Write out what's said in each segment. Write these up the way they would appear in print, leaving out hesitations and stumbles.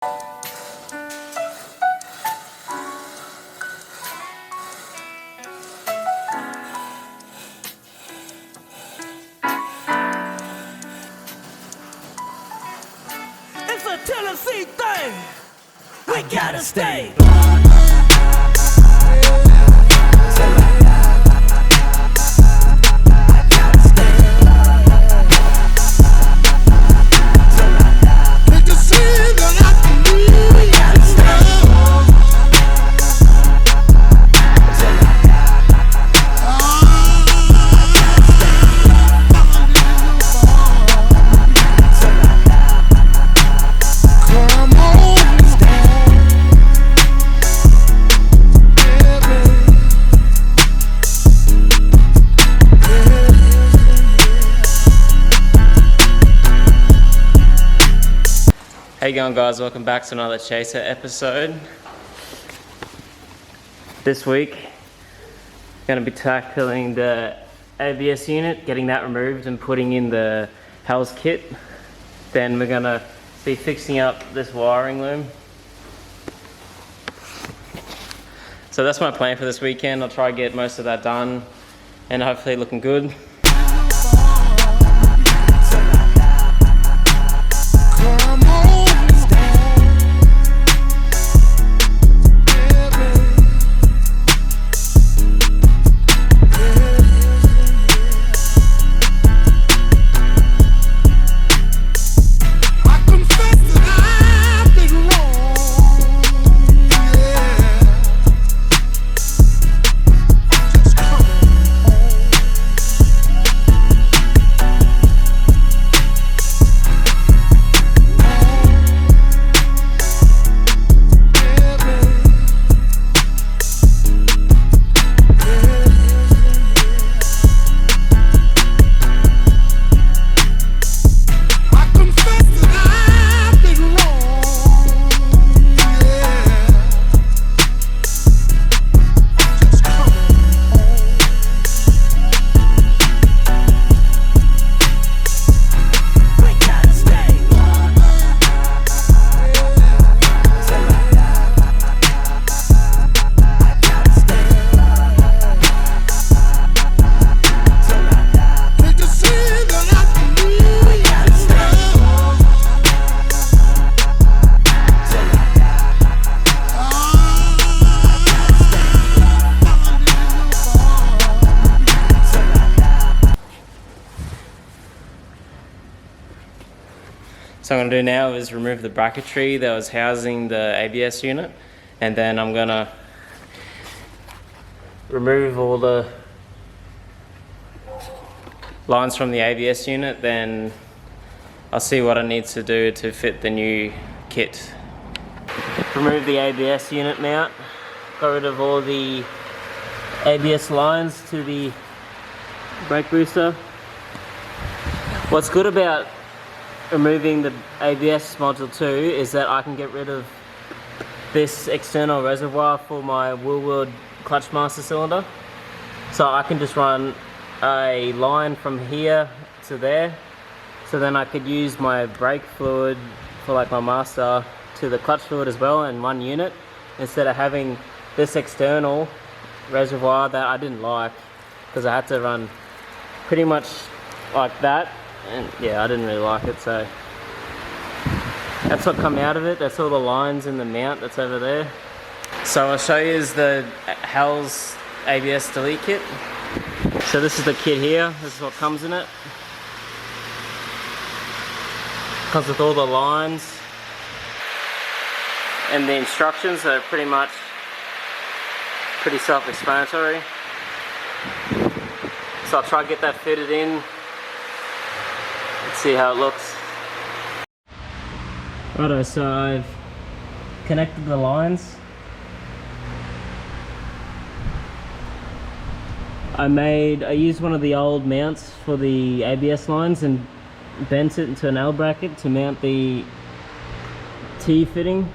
It's a Tennessee thing. We gotta stay. How you going, guys? Welcome back to another Chaser episode. This week, I'm going to be tackling the ABS unit, getting that removed and putting in the Hell's kit. Then we're going to be fixing up this wiring loom. So that's my plan for this weekend. I'll try to get most of that done and hopefully looking good. So what I'm going to do now is remove the bracketry that was housing the ABS unit, and then I'm going to remove all the lines from the ABS unit. Then I'll see what I need to do to fit the new kit. Remove the ABS unit mount, got rid of all the ABS lines to the brake booster. What's good about removing the ABS module 2 is that I can get rid of this external reservoir for my wheel clutch master cylinder. So I can just run a line from here to there. So then I could use my brake fluid for like my master to the clutch fluid as well in one unit, instead of having this external reservoir that I didn't like, because I had to run pretty much like that. And yeah, I didn't really like it, so that's what come out of it. That's all the lines in the mount that's over there. So I'll show you the Hell's ABS delete kit. So this is the kit here. This is what comes in it. Comes with all the lines and the instructions are pretty self-explanatory. So I'll try to get that fitted in. Let's see how it looks. Righto, so I've connected the lines. I used one of the old mounts for the ABS lines and bent it into an L bracket to mount the T fitting.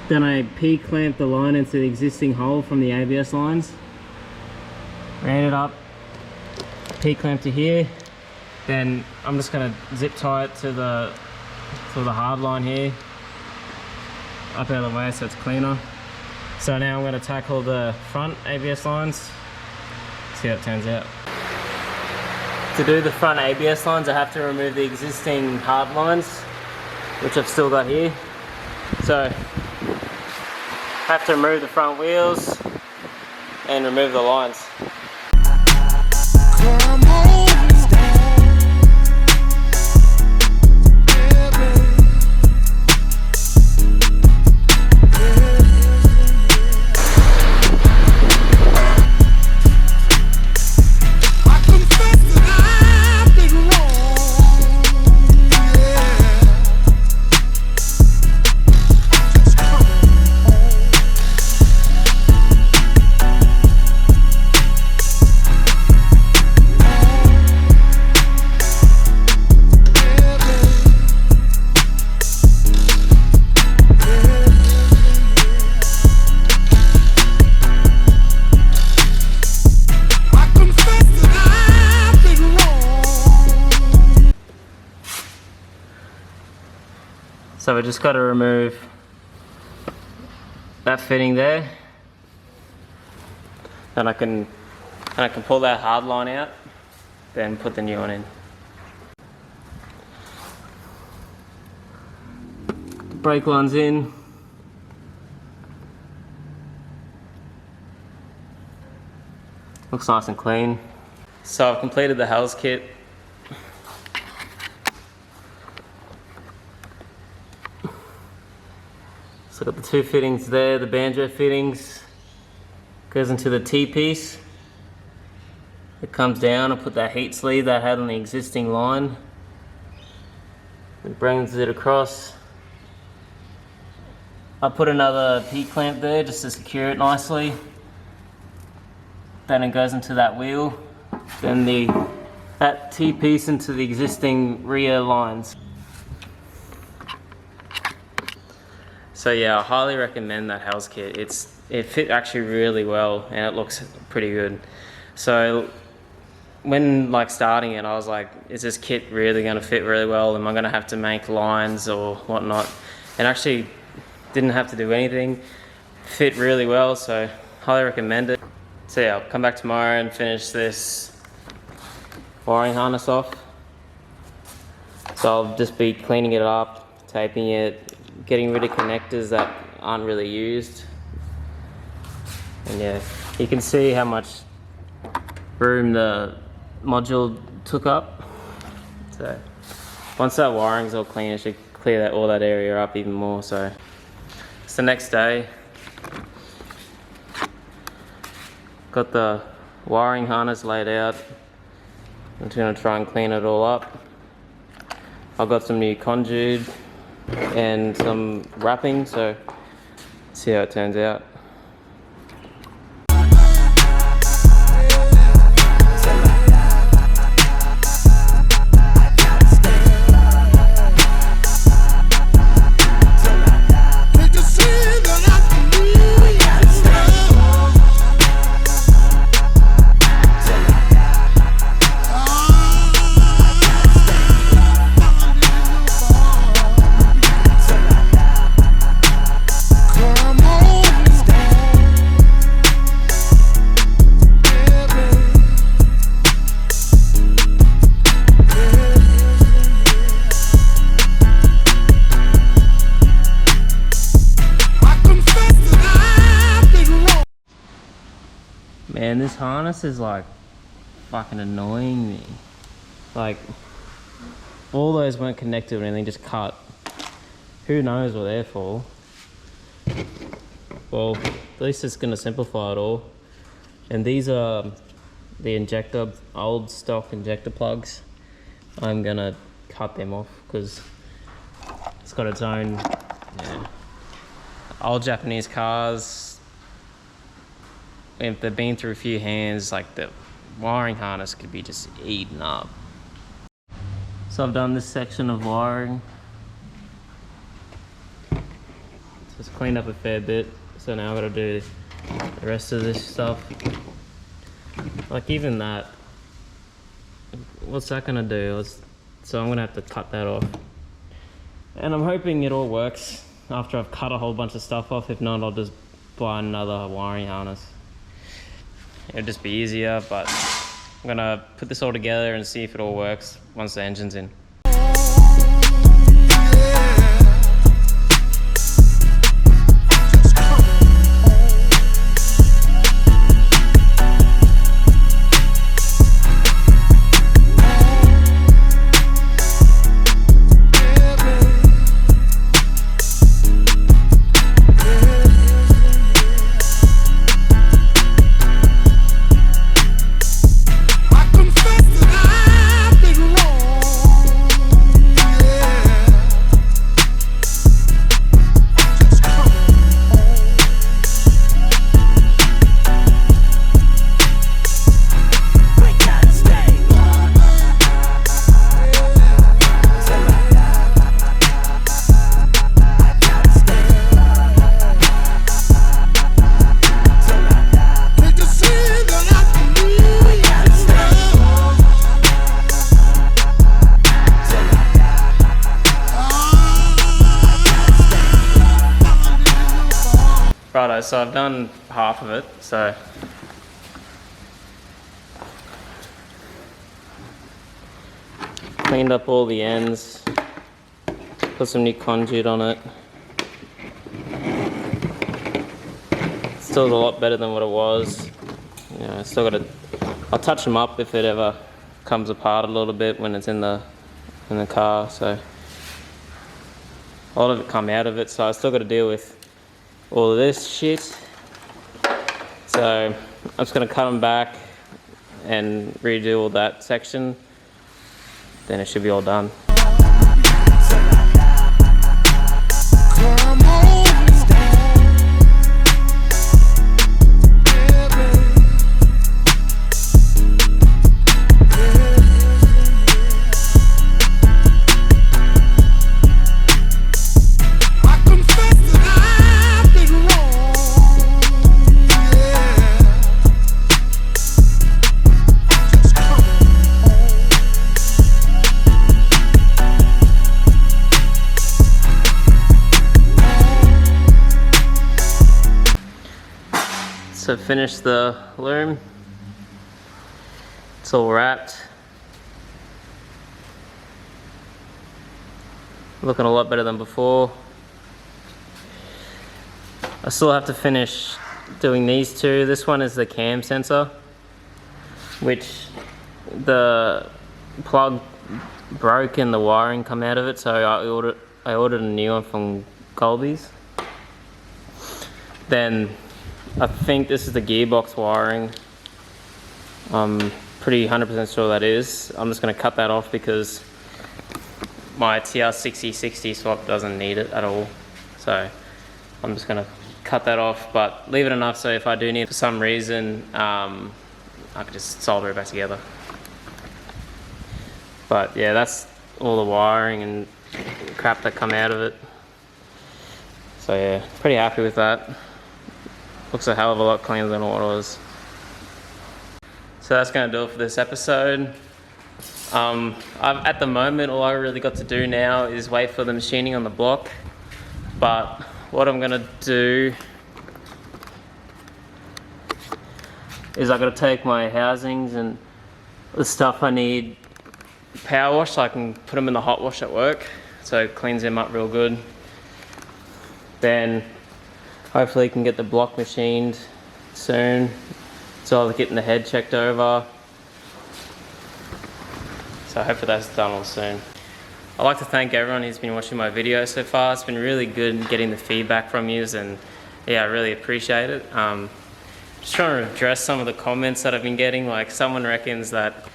Then I P-clamped the line into the existing hole from the ABS lines. Ran it up, P-clamp to here. Then I'm just going to zip tie it to the So the hard line here, up out of the way so it's cleaner. So now I'm going to tackle the front ABS lines, see how it turns out. To do the front ABS lines, I have to remove the existing hard lines, which I've still got here. So I have to remove the front wheels and remove the lines. Come on. So we just got to remove that fitting there, and I can pull that hard line out, then put the new one in. Brake line's in. Looks nice and clean. So I've completed the Hells kit. So I've got the two fittings there, the banjo fittings, goes into the T-piece. It comes down, I put that heat sleeve that I had on the existing line. It brings it across. I put another P-clamp there just to secure it nicely. Then it goes into that wheel. Then that T-piece into the existing rear lines. So yeah, I highly recommend that Hells kit. It fit actually really well and it looks pretty good. So when like starting it, I was like, is this kit really going to fit really well? Am I going to have to make lines or whatnot? And actually didn't have to do anything. Fit really well, so highly recommend it. So yeah, I'll come back tomorrow and finish this wiring harness off. So I'll just be cleaning it up, taping it, getting rid of connectors that aren't really used. And yeah, you can see how much room the module took up. So once that wiring's all clean, it should clear all that area up even more. So it's the next day. Got the wiring harness laid out. I'm just gonna try and clean it all up. I've got some new conduit and some wrapping, so see how it turns out. Man, this harness is like fucking annoying me. Like, all those weren't connected or anything, just cut. Who knows what they're for? Well, at least it's gonna simplify it all. And these are the old stock injector plugs. I'm gonna cut them off because it's got its own, yeah. Old Japanese cars, if they've been through a few hands, like the wiring harness could be just eaten up. So I've done this section of wiring. Just cleaned up a fair bit. So now I've got to do the rest of this stuff. Like even that, what's that gonna do? So I'm gonna have to cut that off. And I'm hoping it all works after I've cut a whole bunch of stuff off. If not, I'll just buy another wiring harness. It'll just be easier, but I'm gonna put this all together and see if it all works once the engine's in. Righto, so I've done half of it, so cleaned up all the ends, put some new conduit on it. Still a lot better than what it was. You know, still got to, I'll touch them up if it ever comes apart a little bit when it's in the car. So a lot of it come out of it, so I still got to deal with all of this shit. So I'm just gonna cut them back and redo all that section. Then it should be all done. So finished the loom, it's all wrapped, looking a lot better than before. I still have to finish doing these two. This one is the cam sensor, which the plug broke and the wiring come out of it, so I ordered a new one from Colby's. Then I think this is the gearbox wiring. I'm pretty 100% sure that is. I'm just going to cut that off because my TR6060 swap doesn't need it at all. So I'm just going to cut that off, but leave it enough so if I do need it for some reason, I can just solder it back together. But yeah, that's all the wiring and crap that come out of it. So yeah, pretty happy with that. Looks a hell of a lot cleaner than what it was. So that's going to do it for this episode. At the moment, all I really got to do now is wait for the machining on the block. But what I'm going to do is I've got to take my housings and the stuff I need power wash so I can put them in the hot wash at work. So it cleans them up real good. Then hopefully can get the block machined soon. So I'll getting the head checked over. So hopefully that's done all soon. I'd like to thank everyone who's been watching my video so far. It's been really good getting the feedback from yous, and yeah, I really appreciate it. Just trying to address some of the comments that I've been getting. Like someone reckons that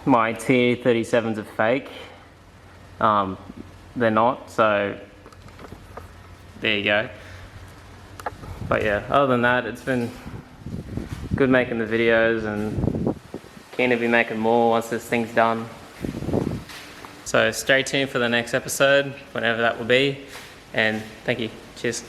my T.3s are fake. They're not, so there you go. But yeah, other than that, it's been good making the videos and keen to be making more once this thing's done. So stay tuned for the next episode, whenever that will be, and thank you. Cheers.